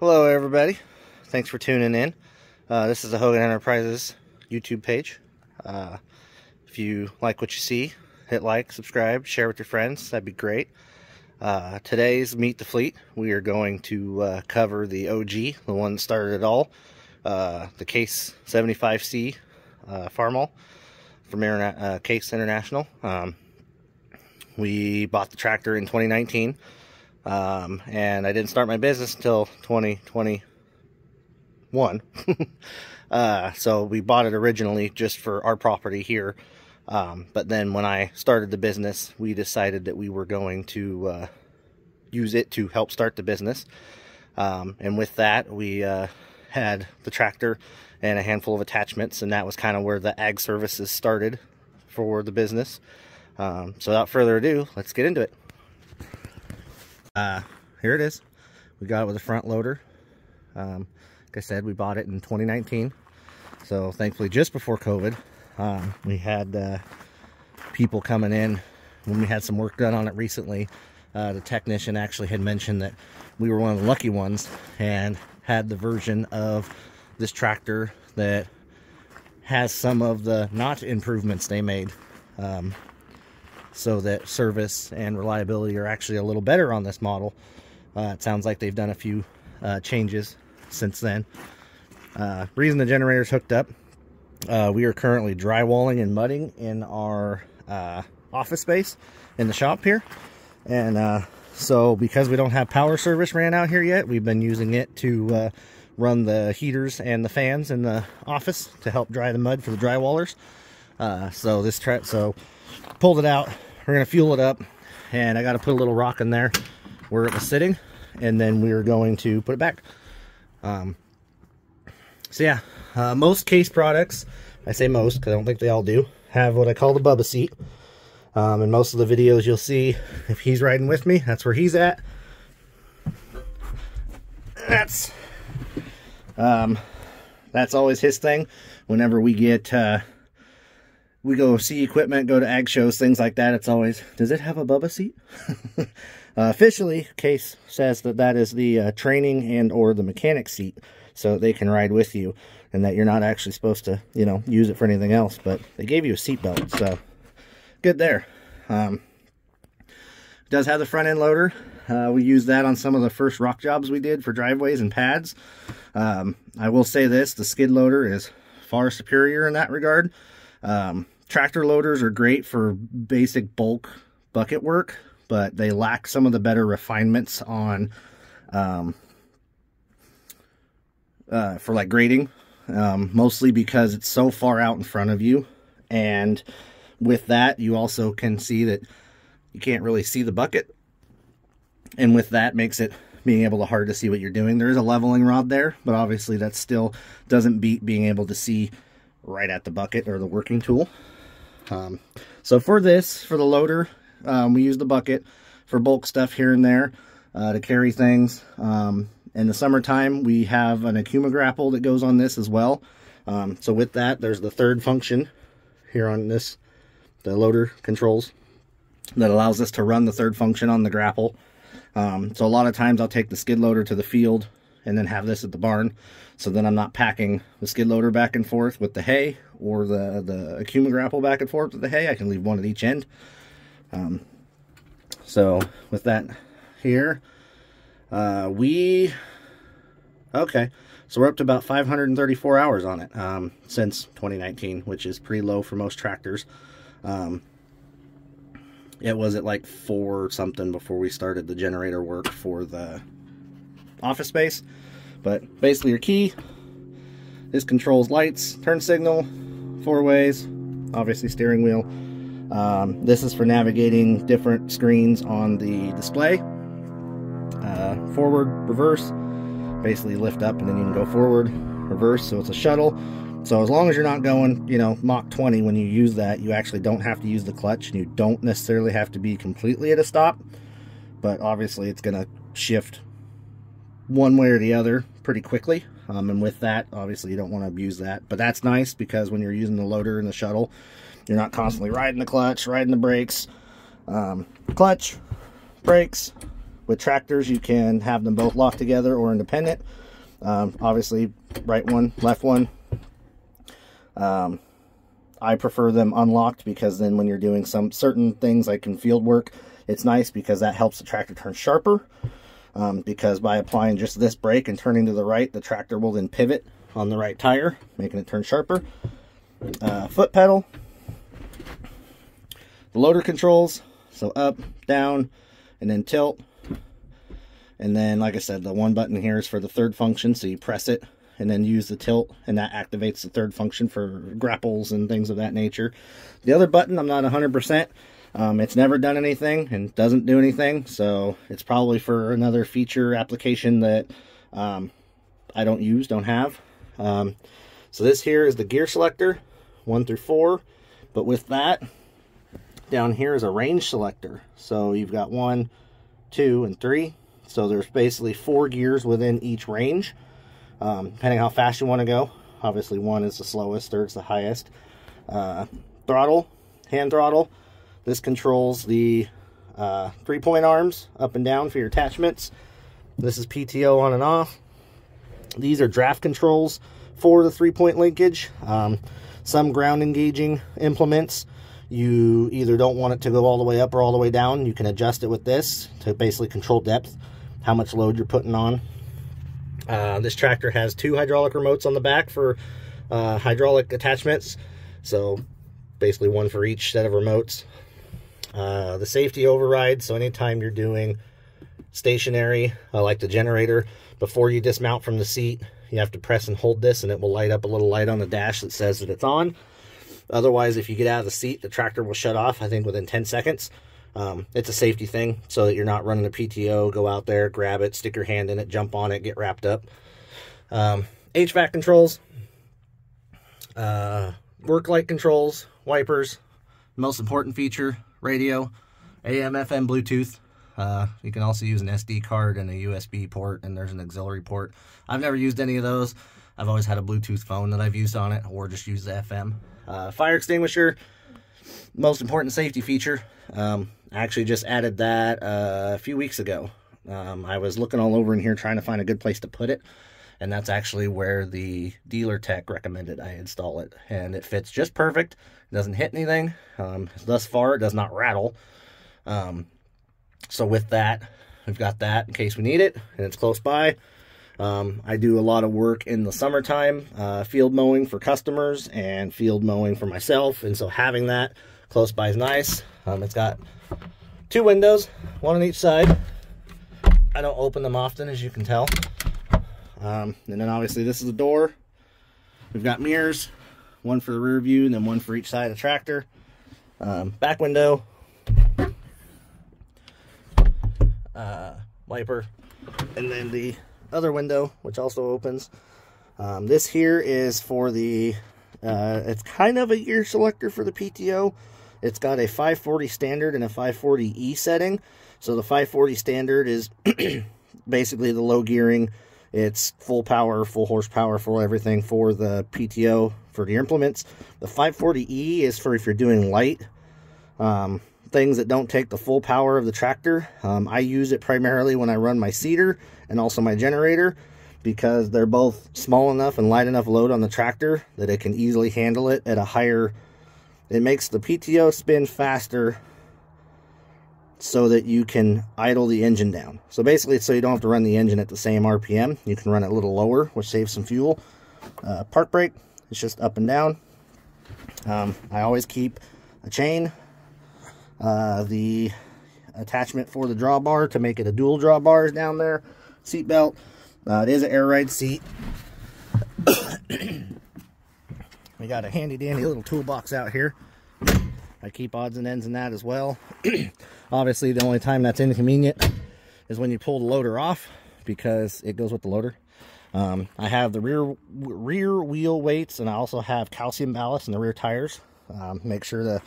Hello everybody, thanks for tuning in. This is the Hogan Enterprises YouTube page. If you like what you see, hit like, subscribe, share with your friends, that'd be great. Today's Meet the Fleet, we are going to cover the OG, the one that started it all, the Case 75C Farmall from Case International. We bought the tractor in 2019. And I didn't start my business until 2021. So we bought it originally just for our property here. But then when I started the business, we decided that we were going to use it to help start the business. And with that, we had the tractor and a handful of attachments, and that was kind of where the ag services started for the business. So without further ado, let's get into it. Here it is. We got it with a front loader. Like I said, we bought it in 2019. So thankfully, just before COVID, we had people coming in when we had some work done on it recently. The technician actually had mentioned that we were one of the lucky ones and had the version of this tractor that has some of the not improvements they made. So that service and reliability are actually a little better on this model. It sounds like they've done a few changes since then. Reason the generator's hooked up, we are currently drywalling and mudding in our office space in the shop here. And so because we don't have power service ran out here yet, we've been using it to run the heaters and the fans in the office to help dry the mud for the drywallers. So pulled it out. We're gonna fuel it up, and I got to put a little rock in there where it was sitting, and then we are going to put it back. Most Case products, I say most because I don't think they all do, have what I call the Bubba seat. In most of the videos you'll see, if he's riding with me, that's where he's at. That's always his thing. Whenever we get we go see equipment, go to ag shows, things like that, it's always, does it have a Bubba seat? Officially, Case says that that is the training and or the mechanic seat, so they can ride with you, and that you're not actually supposed to, use it for anything else, but they gave you a seat belt, so good there. It does have the front end loader. We used that on some of the first rock jobs we did for driveways and pads. I will say this, the skid loader is far superior in that regard. Tractor loaders are great for basic bulk bucket work, but they lack some of the better refinements on for like grading, mostly because it's so far out in front of you. And with that, you also can see that you can't really see the bucket, and with that makes it being able to hard to see what you're doing. There is a leveling rod there, but obviously that still doesn't beat being able to see right at the bucket or the working tool. So for the loader, we use the bucket for bulk stuff here and there, to carry things. In the summertime, we have an Akuma grapple that goes on this as well. So with that, there's the third function here on this, the loader controls, that allows us to run the third function on the grapple. So a lot of times I'll take the skid loader to the field and then have this at the barn, so then I'm not packing the skid loader back and forth with the hay, or the Akuma grapple back and forth with the hay. I can leave one at each end. So with that here, so we're up to about 534 hours on it since 2019, which is pretty low for most tractors. It was at like 4 something before we started the generator work for the office space. But basically your key, this controls lights, turn signal, 4 ways, obviously steering wheel. This is for navigating different screens on the display. Forward, reverse, basically lift up and then you can go forward, reverse, so it's a shuttle. So as long as you're not going, Mach 20 when you use that, you actually don't have to use the clutch, and you don't necessarily have to be completely at a stop, but obviously it's going to shift one way or the other pretty quickly. And with that, obviously you don't want to abuse that, but that's nice because when you're using the loader and the shuttle, you're not constantly riding the clutch, riding the brakes, clutch, brakes, With tractors, you can have them both locked together or independent. Obviously, right one, left one. I prefer them unlocked because then when you're doing some certain things like in field work, it's nice because that helps the tractor turn sharper. Because by applying just this brake and turning to the right, the tractor will then pivot on the right tire, making it turn sharper. Foot pedal. The loader controls, so up, down, and then tilt. And then, like I said, the one button here is for the third function, so you press it and then use the tilt, and that activates the third function for grapples and things of that nature. The other button, I'm not 100%. It's never done anything and doesn't do anything, so it's probably for another feature application that I don't have. So this here is the gear selector, 1 through 4, but with that, down here is a range selector. So you've got 1, 2, and 3. So there's basically 4 gears within each range, depending how fast you want to go. Obviously 1 is the slowest, 3's the highest. Throttle, hand throttle. This controls the 3-point arms up and down for your attachments. This is PTO on and off. These are draft controls for the 3-point linkage. Some ground engaging implements, you either don't want it to go all the way up or all the way down. You can adjust it with this to basically control depth, how much load you're putting on. This tractor has 2 hydraulic remotes on the back for hydraulic attachments. So basically 1 for each set of remotes. The safety override, so anytime you're doing stationary, like the generator, before you dismount from the seat, you have to press and hold this and it will light up a little light on the dash that says that it's on. Otherwise, if you get out of the seat, the tractor will shut off, I think, within 10 seconds. It's a safety thing so that you're not running a PTO, go out there, grab it, stick your hand in it, jump on it, get wrapped up. HVAC controls, work light controls, wipers, most important feature, radio, AM, FM, Bluetooth. You can also use an SD card and a USB port, and there's an auxiliary port. I've never used any of those. I've always had a Bluetooth phone that I've used on it, or just use the FM. Fire extinguisher, most important safety feature. I actually just added that a few weeks ago. I was looking all over in here trying to find a good place to put it, and that's actually where the dealer tech recommended I install it. And it fits just perfect. It doesn't hit anything. Thus far, it does not rattle. So with that, we've got that in case we need it, and it's close by. I do a lot of work in the summertime, field mowing for customers and field mowing for myself, and so having that close by is nice. It's got 2 windows, 1 on each side. I don't open them often, as you can tell. And then obviously this is the door. We've got mirrors, 1 for the rear view and then 1 for each side of the tractor. Back window, wiper, and then the other window, which also opens. This here is for the, it's kind of a gear selector for the PTO. It's got a 540 standard and a 540E setting. So the 540 standard is basically the low gearing. It's full power, full horsepower, full everything for the PTO for the implements. The 540E is for if you're doing light things that don't take the full power of the tractor. I use it primarily when I run my seeder and also my generator, because they're both small enough and light enough load on the tractor that it can easily handle it at a higher. It makes the PTO spin faster so that you can idle the engine down. So basically it's so you don't have to run the engine at the same RPM. You can run it a little lower, which saves some fuel. Park brake, it's just up and down. I always keep a chain. The attachment for the drawbar to make it a dual drawbar is down there. Seat belt. It is an air ride seat. We got a handy dandy little toolbox out here. I keep odds and ends in that as well. Obviously the only time that's inconvenient is when you pull the loader off, because it goes with the loader. I have the rear wheel weights, and I also have calcium ballast in the rear tires. Make sure to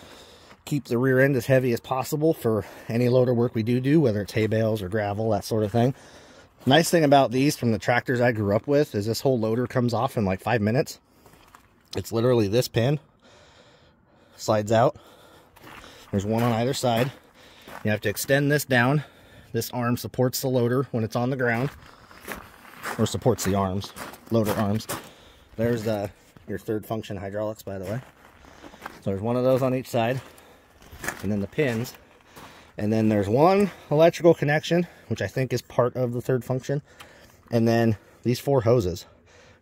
keep the rear end as heavy as possible for any loader work we do, whether it's hay bales or gravel, that sort of thing. Nice thing about these from the tractors I grew up with is this whole loader comes off in like 5 minutes. It's literally this pin slides out. There's one on either side. You have to extend this down. This arm supports the loader when it's on the ground, or supports the arms, loader arms. There's your third function hydraulics, by the way. So there's one of those on each side, and then the pins. And then there's one electrical connection, which I think is part of the third function. And then these 4 hoses.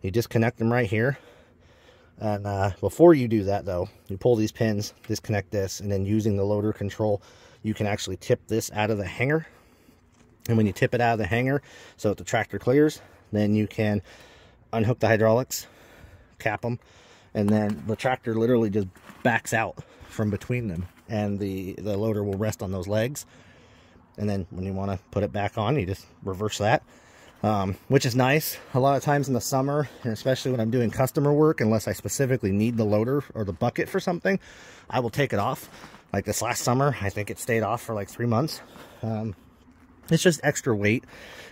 You disconnect them right here. And before you do that, though, you pull these pins, disconnect this, and then using the loader control, you can actually tip this out of the hanger. And when you tip it out of the hanger so that the tractor clears, then you can unhook the hydraulics, cap them, and then the tractor literally just backs out from between them, and the loader will rest on those legs. And then when you want to put it back on, you just reverse that, which is nice. A lot of times in the summer, and especially when I'm doing customer work, unless I specifically need the loader or the bucket for something, I will take it off. Like this last summer, I think it stayed off for like 3 months. It's just extra weight,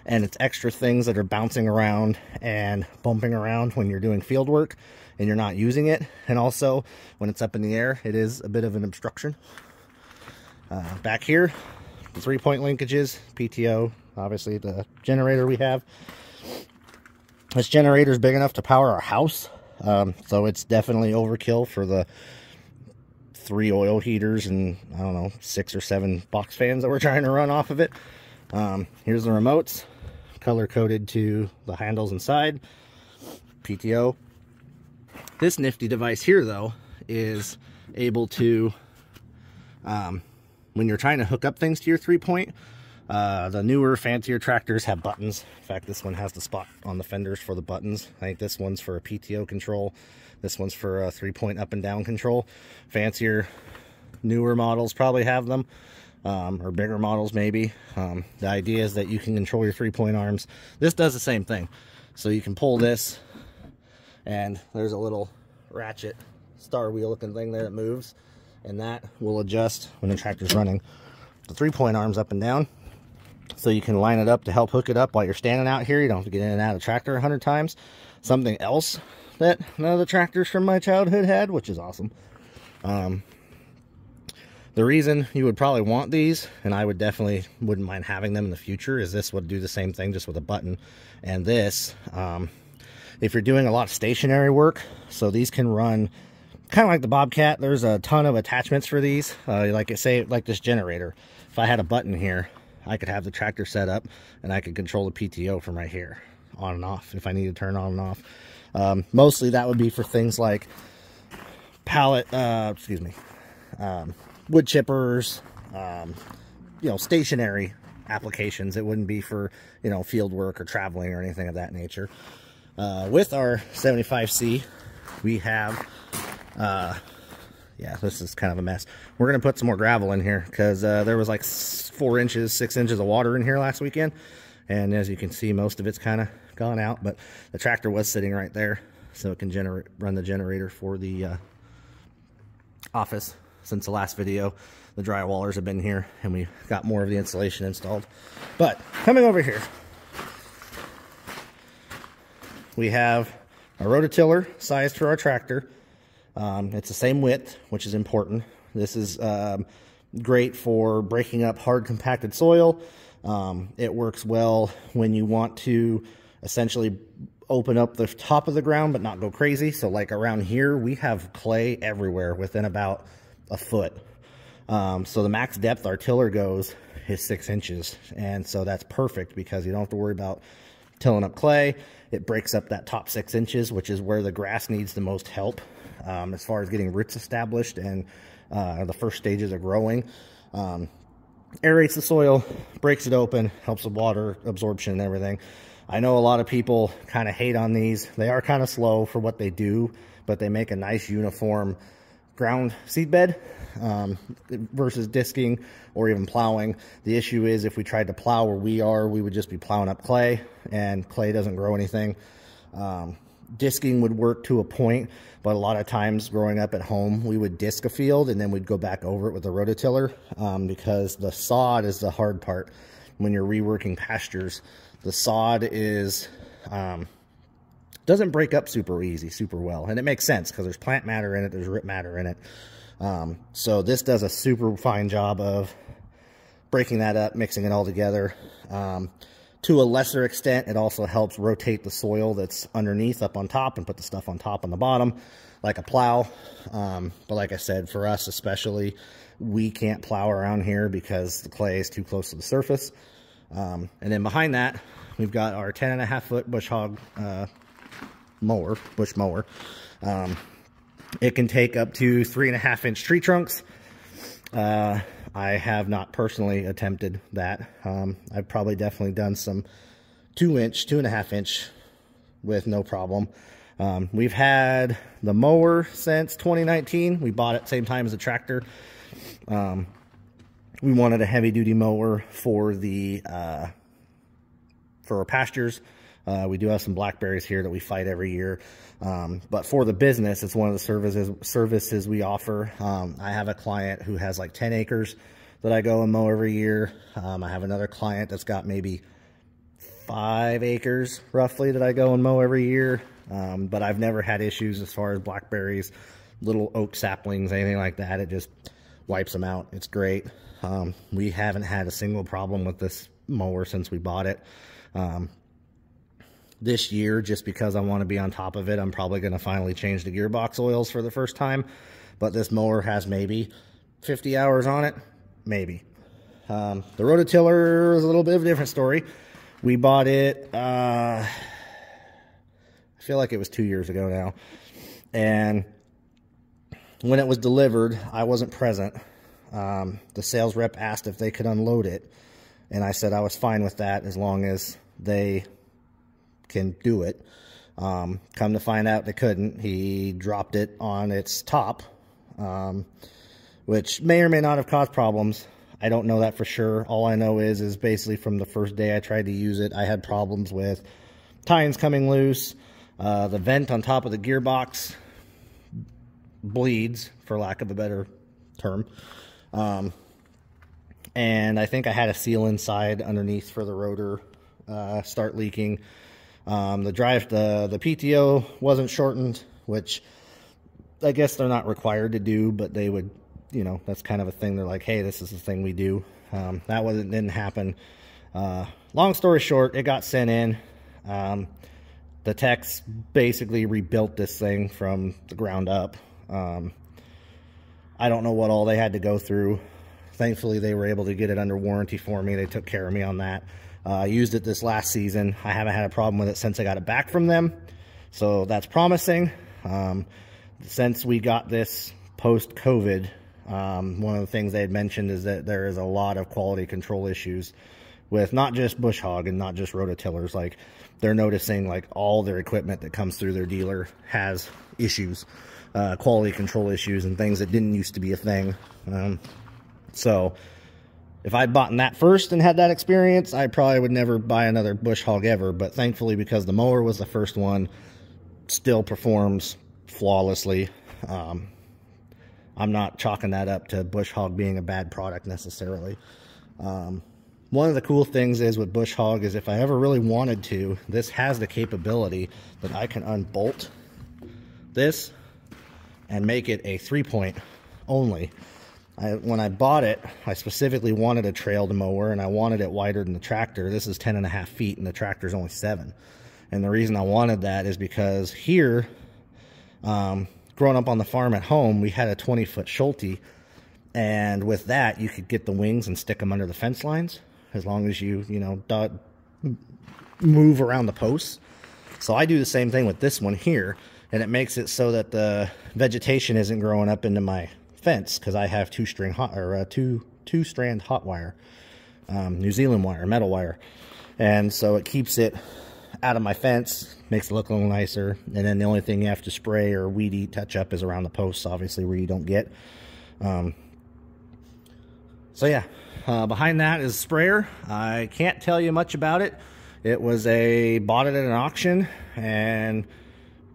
and it's extra things that are bouncing around and bumping around when you're doing field work and you're not using it. And also when it's up in the air, it is a bit of an obstruction. Back here, the 3-point linkages, PTO, obviously the generator we have. This generator is big enough to power our house, so it's definitely overkill for the 3 oil heaters and, I don't know, 6 or 7 box fans that we're trying to run off of it. Here's the remotes, color coded to the handles inside, PTO. This nifty device here, though, is able to, when you're trying to hook up things to your 3-point, the newer, fancier tractors have buttons. In fact, this one has the spot on the fenders for the buttons. I think this one's for a PTO control. This one's for a 3-point up and down control. Fancier, newer models probably have them. Or bigger models maybe. The idea is that you can control your 3-point arms. This does the same thing. So you can pull this, and there's a little ratchet star wheel looking thing there that moves, and that will adjust when the tractor's running the 3-point arms up and down. So you can line it up to help hook it up while you're standing out here. You don't have to get in and out of the tractor 100 times. Something else that none of the tractors from my childhood had, which is awesome. The reason you would probably want these, and I would definitely wouldn't mind having them in the future, is this would do the same thing just with a button. And this, if you're doing a lot of stationary work, so these can run kind of like the Bobcat. There's a ton of attachments for these. Like I say, like this generator. If I had a button here, I could have the tractor set up, and I could control the PTO from right here, on and off, if I need to turn on and off. Mostly that would be for things like wood chippers, you know, stationary applications. It wouldn't be for, you know, field work or traveling or anything of that nature. With our 75C, we have, yeah, this is kind of a mess. We're going to put some more gravel in here because there was like 4 inches, 6 inches of water in here last weekend. And as you can see, most of it's kind of gone out, but the tractor was sitting right there, so it can run the generator for the office. Since the last video, the drywallers have been here, and we got more of the insulation installed. But coming over here, we have a rototiller sized for our tractor. It's the same width, which is important. This is great for breaking up hard compacted soil. It works well when you want to essentially open up the top of the ground but not go crazy. So like around here, we have clay everywhere within about a foot. So the max depth our tiller goes is 6 inches, and so that's perfect because you don't have to worry about tilling up clay. It breaks up that top 6 inches, which is where the grass needs the most help as far as getting roots established and the first stages of growing. Aerates the soil, breaks it open, helps with water absorption and everything. I know a lot of people kind of hate on these. They are kind of slow for what they do, but they make a nice uniform ground seed bed versus disking or even plowing. The issue is if we tried to plow where we are, we would just be plowing up clay, and clay doesn't grow anything. Disking would work to a point, but a lot of times growing up at home, we would disc a field and then we'd go back over it with a rototiller because the sod is the hard part. When you're reworking pastures, the sod is doesn't break up super well, and it makes sense because there's plant matter in it, there's root matter in it. So this does a super fine job of breaking that up, mixing it all together. To a lesser extent, it also helps rotate the soil that's underneath up on top and put the stuff on top on the bottom, like a plow. But like I said, for us especially, we can't plow around here because the clay is too close to the surface. And then behind that, we've got our 10.5 foot bush hog mower, bush mower. It can take up to 3.5 inch tree trunks. I have not personally attempted that. I've probably definitely done some 2.5 inch with no problem. We've had the mower since 2019. We bought it same time as the tractor. We wanted a heavy duty mower for the for our pastures. We do have some blackberries here that we fight every year. But for the business, it's one of the services we offer. I have a client who has like 10 acres that I go and mow every year. I have another client that's got maybe 5 acres roughly that I go and mow every year. But I've never had issues as far as blackberries, little oak saplings, anything like that. It just wipes them out. It's great. We haven't had a single problem with this mower since we bought it. This year, just because I want to be on top of it, I'm probably going to finally change the gearbox oils for the first time. But this mower has maybe 50 hours on it, maybe. The rototiller is a little bit of a different story. We bought it, I feel like it was 2 years ago now. And when it was delivered, I wasn't present. The sales rep asked if they could unload it. And I said I was fine with that as long as they can do it. Come to find out they couldn't. He dropped it on its top, which may or may not have caused problems. I don't know that for sure. All I know is basically from the first day I tried to use it, I had problems with tines coming loose. The vent on top of the gearbox bleeds, for lack of a better term. And I think I had a seal inside underneath for the rotor start leaking. The PTO wasn't shortened, which I guess they're not required to do, but they would, you know, that's kind of a thing. They're like, hey, this is the thing we do. That didn't happen. Long story short, it got sent in. The techs basically rebuilt this thing from the ground up. I don't know what all they had to go through. Thankfully, they were able to get it under warranty for me. They took care of me on that. I used it this last season. I haven't had a problem with it since I got it back from them. So that's promising. Since we got this post-COVID, one of the things they had mentioned is that there is a lot of quality control issues with not just bush hog and not just rototillers. Like, they're noticing like all their equipment that comes through their dealer has issues, quality control issues and things that didn't used to be a thing. So if I'd bought that first and had that experience, I probably would never buy another bush hog ever. But thankfully, because the mower was the first one, still performs flawlessly. I'm not chalking that up to bush hog being a bad product necessarily. One of the cool things is with bush hog is if I ever really wanted to, this has the capability that I can unbolt this and make it a 3-point only. When I bought it, I specifically wanted a trailed mower and I wanted it wider than the tractor. This is 10.5 feet and the tractor's only 7. And the reason I wanted that is because here, growing up on the farm at home, we had a 20-foot Schulte. And with that, you could get the wings and stick them under the fence lines as long as you move around the posts. So I do the same thing with this one here, and it makes it so that the vegetation isn't growing up into my fence because I have two-strand hot wire, New Zealand wire, metal wire, and so it keeps it out of my fence, makes it look a little nicer. And then the only thing you have to spray or weed eat, touch up is around the posts, obviously, where you don't get. So yeah, behind that is a sprayer. I can't tell you much about it. It was bought it at an auction and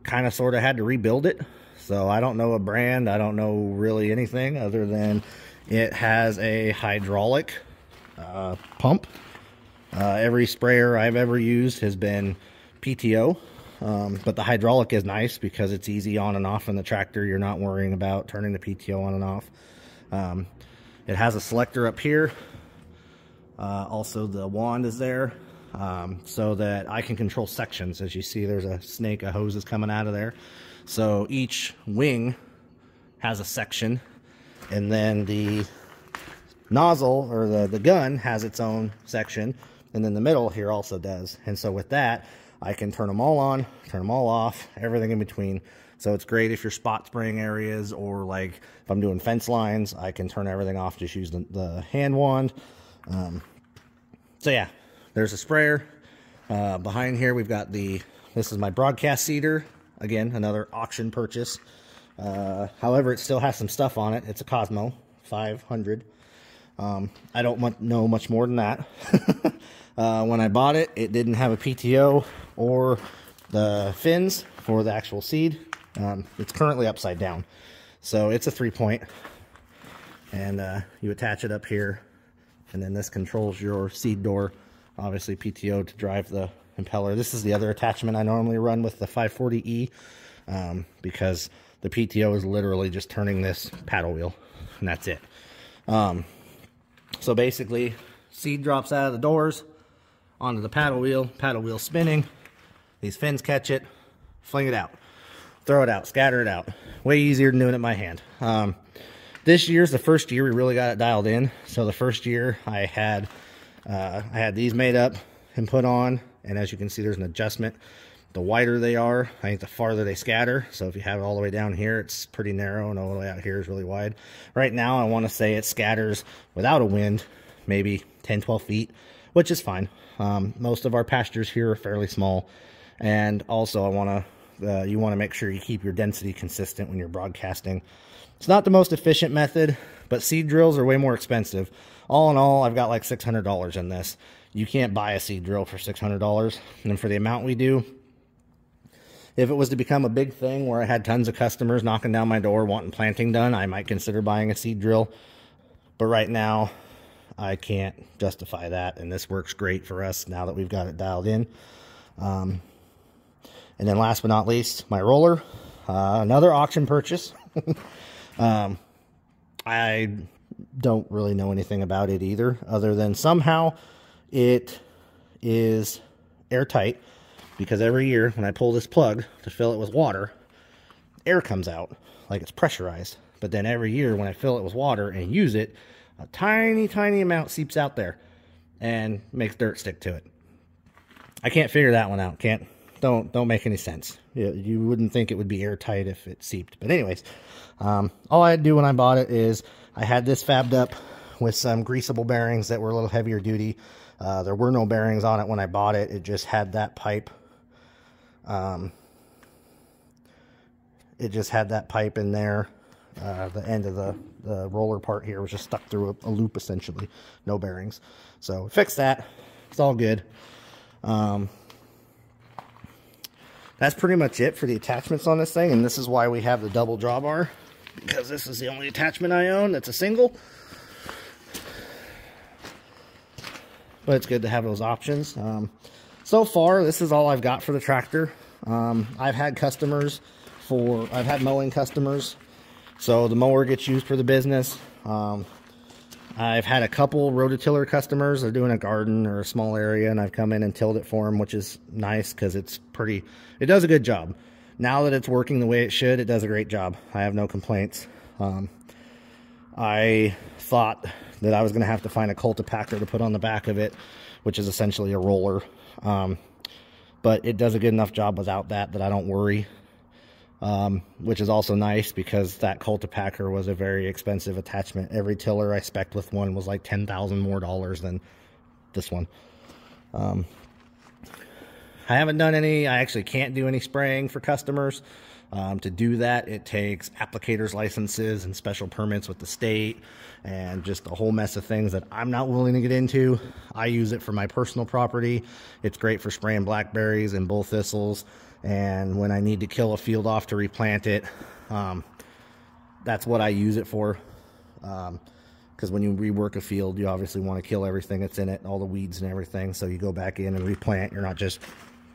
kind of sort of had to rebuild it. So I don't know a brand. I don't know really anything other than it has a hydraulic pump. Every sprayer I've ever used has been PTO. But the hydraulic is nice because it's easy on and off in the tractor. You're not worrying about turning the PTO on and off. It has a selector up here Also, the wand is there so that I can control sections. As you see, there's a snake of hoses coming out of there. So each wing has a section, and then the nozzle, or the gun, has its own section, and then the middle here also does. And so with that, I can turn them all on, turn them all off, everything in between. So it's great if you're spot spraying areas, or like if I'm doing fence lines, I can turn everything off, just use the hand wand. So yeah, there's a sprayer. Behind here we've got this is my broadcast seeder. Again, another auction purchase. However, it still has some stuff on it. It's a Cosmo 500. I don't know much more than that. When I bought it, it didn't have a PTO or the fins for the actual seed. It's currently upside down. So it's a 3-point. And you attach it up here. And then this controls your seed door. Obviously PTO to drive the impeller. This is the other attachment I normally run with the 540E. Because the PTO is literally just turning this paddle wheel. And that's it. So basically, seed drops out of the doors onto the paddle wheel spinning. These fins catch it, fling it out, throw it out, scatter it out. Way easier than doing it by hand. This year's the first year we really got it dialed in. So the first year I had these made up and put on, and as you can see, there's an adjustment. The wider they are, I think the farther they scatter. So if you have it all the way down here, it's pretty narrow, and all the way out here is really wide. Right now, I want to say it scatters without a wind, maybe 10, 12 feet, which is fine. Most of our pastures here are fairly small. And also, you want to make sure you keep your density consistent when you're broadcasting. It's not the most efficient method, but seed drills are way more expensive. All in all, I've got like $600 in this. You can't buy a seed drill for $600. And for the amount we do, if it was to become a big thing where I had tons of customers knocking down my door wanting planting done, I might consider buying a seed drill. But right now, I can't justify that, and this works great for us now that we've got it dialed in. And then last but not least, my roller. Another auction purchase. I don't really know anything about it either, other than somehow it is airtight. Because every year when I pull this plug to fill it with water, air comes out like it's pressurized. But then every year when I fill it with water and use it, a tiny, tiny amount seeps out there and makes dirt stick to it. I can't figure that one out. Don't make any sense. You wouldn't think it would be airtight if it seeped. But anyways, all I had to do when I bought it is I had this fabbed up with some greasable bearings that were a little heavier duty. There were no bearings on it when I bought it. It just had that pipe. It just had that pipe in there. The end of the roller part here was just stuck through a loop, essentially. No bearings. So fixed that. It's all good. That's pretty much it for the attachments on this thing. And this is why we have the double drawbar, because this is the only attachment I own that's a single. But it's good to have those options. So far, this is all I've got for the tractor. I've had mowing customers, so the mower gets used for the business. I've had a couple rototiller customers. They're doing a garden or a small area, and I've come in and tilled it for them, which is nice because it does a good job. Now that it's working the way it should, it does a great job. I have no complaints. I thought that I was going to have to find a cultipacker to put on the back of it, which is essentially a roller. But it does a good enough job without that I don't worry. Which is also nice because that cultipacker was a very expensive attachment. Every tiller I spec'd with one was like $10,000 more than this one. I haven't done any, I actually can't do any spraying for customers. To do that, it takes applicators licenses and special permits with the state and just a whole mess of things that I'm not willing to get into. I use it for my personal property. It's great for spraying blackberries and bull thistles. And when I need to kill a field off to replant it, that's what I use it for. Because when you rework a field, you obviously want to kill everything that's in it, all the weeds and everything. So you go back in and replant. You're not just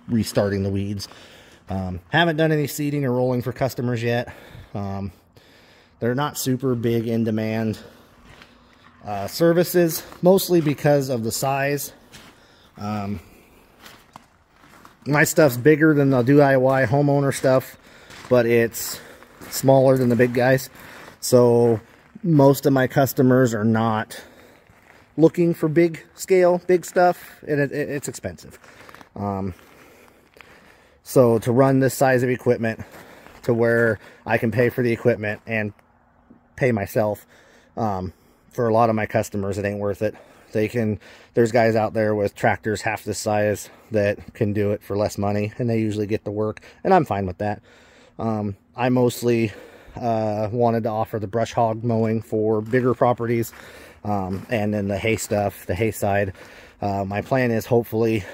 restarting the weeds. Haven't done any seeding or rolling for customers yet. They're not super big in demand. Services, mostly because of the size. My stuff's bigger than the DIY homeowner stuff, but it's smaller than the big guys. So most of my customers are not looking for big scale, big stuff, and it's expensive. So to run this size of equipment to where I can pay for the equipment and pay myself, for a lot of my customers, it ain't worth it. There's guys out there with tractors half this size that can do it for less money, and they usually get the work, and I'm fine with that. I mostly wanted to offer the brush hog mowing for bigger properties, and then the hay stuff, the hay side. My plan is hopefully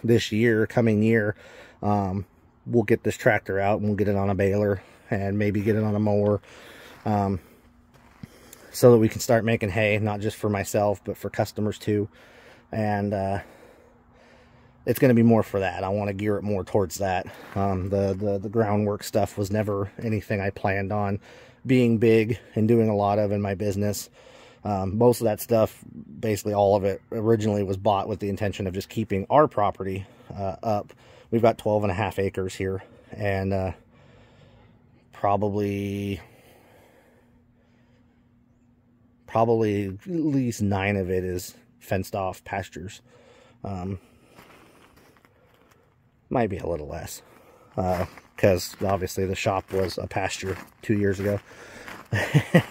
this year, coming year, we'll get this tractor out and we'll get it on a baler and maybe get it on a mower, so that we can start making hay, not just for myself, but for customers too. And it's going to be more for that. I want to gear it more towards that. The groundwork stuff was never anything I planned on being big and doing a lot of in my business. Most of that stuff, basically all of it, originally was bought with the intention of just keeping our property up. We've got 12.5 acres here, and probably at least 9 of it is fenced off pastures. Might be a little less, because obviously the shop was a pasture 2 years ago,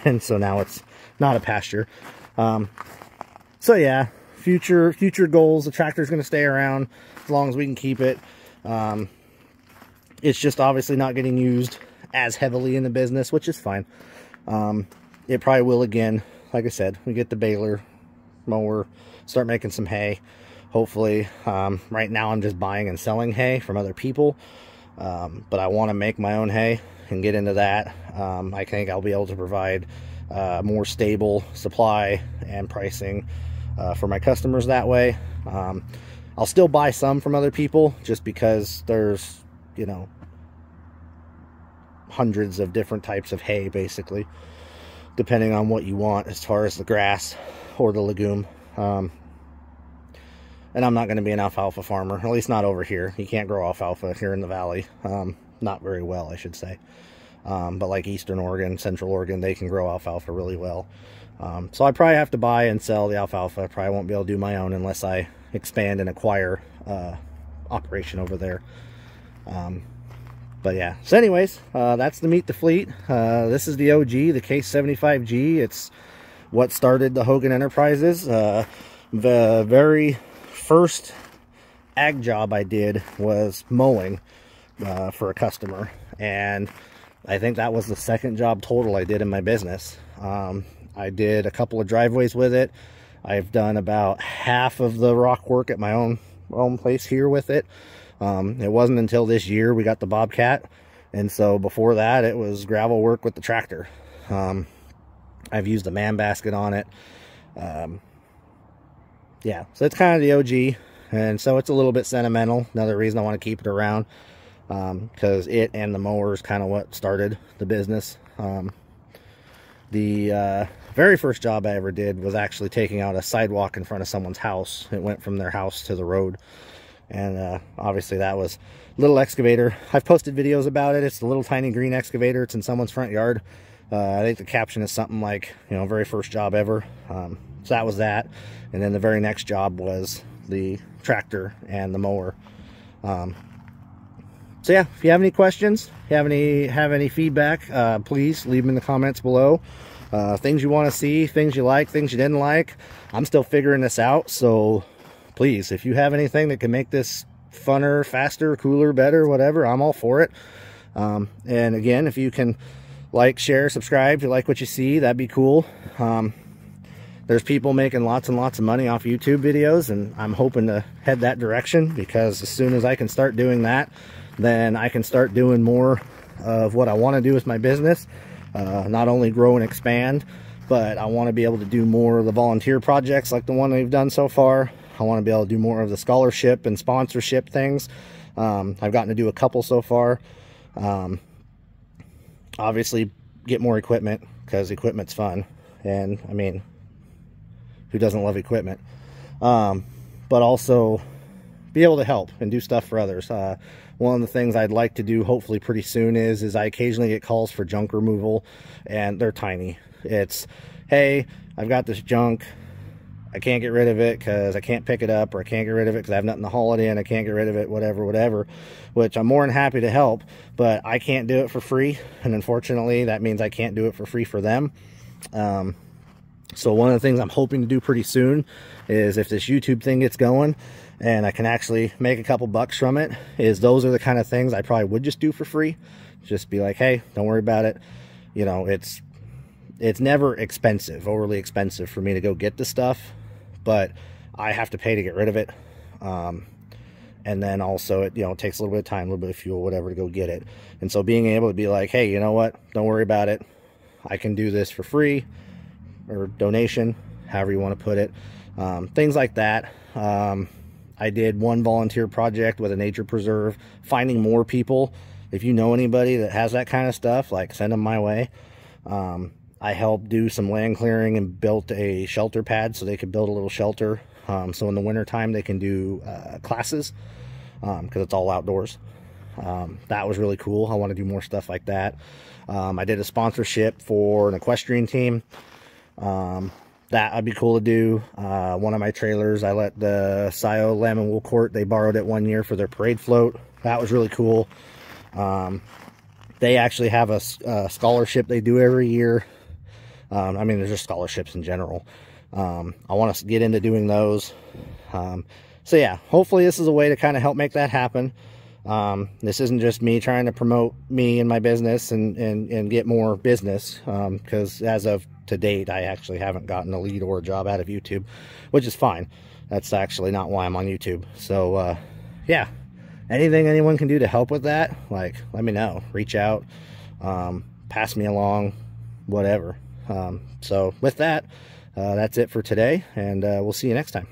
and so now it's not a pasture. So yeah, future goals, the tractor's going to stay around as long as we can keep it. It's just obviously not getting used as heavily in the business, which is fine. It probably will again. Like I said, we get the baler, mower, start making some hay, hopefully. Right now I'm just buying and selling hay from other people, but I want to make my own hay and get into that. I think I'll be able to provide more stable supply and pricing for my customers that way. I'll still buy some from other people, just because there's, you know, hundreds of different types of hay, basically, depending on what you want as far as the grass or the legume. And I'm not going to be an alfalfa farmer, at least not over here. You can't grow alfalfa here in the valley. Not very well, I should say. But like Eastern Oregon, Central Oregon, they can grow alfalfa really well. So I probably have to buy and sell the alfalfa. I probably won't be able to do my own unless I expand and acquire operation over there. But yeah, so anyways, that's the Meet the Fleet. This is the OG, the Case 75G. It's what started the Hogan Enterprises. The very first ag job I did was mowing for a customer, and I think that was the second job total I did in my business. I did a couple of driveways with it. I've done about half of the rock work at my own place here with it. It wasn't until this year we got the Bobcat, and so before that it was gravel work with the tractor. I've used a man basket on it. Yeah, so it's kind of the OG, and so it's a little bit sentimental. Another reason I want to keep it around, because it and the mower is kind of what started the business. The very first job I ever did was actually taking out a sidewalk in front of someone's house. It went from their house to the road. And obviously that was a little excavator. I've posted videos about it. It's a little tiny green excavator. It's in someone's front yard. I think the caption is something like, you know, very first job ever. So that was that. And then the very next job was the tractor and the mower. So yeah, if you have any questions, have any feedback, please leave them in the comments below. Things you want to see, things you like, things you didn't like. I'm still figuring this out, so please, if you have anything that can make this funner, faster, cooler, better, whatever, I'm all for it. And again, if you can like, share, subscribe, if you like what you see, that'd be cool. There's people making lots and lots of money off YouTube videos, and I'm hoping to head that direction, because as soon as I can start doing that, then I can start doing more of what I want to do with my business. Not only grow and expand, but I want to be able to do more of the volunteer projects like the one we've done so far. I want to be able to do more of the scholarship and sponsorship things. I've gotten to do a couple so far. Obviously get more equipment, because equipment's fun. And I mean, who doesn't love equipment, but also be able to help and do stuff for others. One of the things I'd like to do hopefully pretty soon is I occasionally get calls for junk removal, and they're tiny. It's, hey, I've got this junk, I can't get rid of it because I can't pick it up, or I can't get rid of it because I have nothing to haul it in, I can't get rid of it, whatever, which I'm more than happy to help, but I can't do it for free, and unfortunately that means I can't do it for free for them. So one of the things I'm hoping to do pretty soon is, if this YouTube thing gets going and I can actually make a couple bucks from it, is those are the kind of things I probably would just do for free. Just be like, hey, don't worry about it. You know, it's never expensive, overly expensive for me to go get the stuff, but I have to pay to get rid of it. And then also it, you know, takes a little bit of time, a little bit of fuel, whatever, to go get it. And so being able to be like, hey, you know what? Don't worry about it. I can do this for free, or donation, however you want to put it. Things like that. I did one volunteer project with a nature preserve, finding more people. If you know anybody that has that kind of stuff, like, send them my way. I helped do some land clearing and built a shelter pad so they could build a little shelter. So in the wintertime they can do classes, because it's all outdoors. That was really cool. I want to do more stuff like that. I did a sponsorship for an equestrian team. That would be cool to do. One of my trailers, I let the Scio Lamb and Wool Court, they borrowed it one year for their parade float. That was really cool. They actually have a scholarship they do every year. I mean, there's just scholarships in general. I want to get into doing those. So yeah, hopefully this is a way to kind of help make that happen. This isn't just me trying to promote me and my business and get more business, because as of to date, I actually haven't gotten a lead or a job out of YouTube, which is fine. That's actually not why I'm on YouTube. So yeah, anything anyone can do to help with that, like, let me know. Reach out, pass me along, whatever. So with that, that's it for today, and we'll see you next time.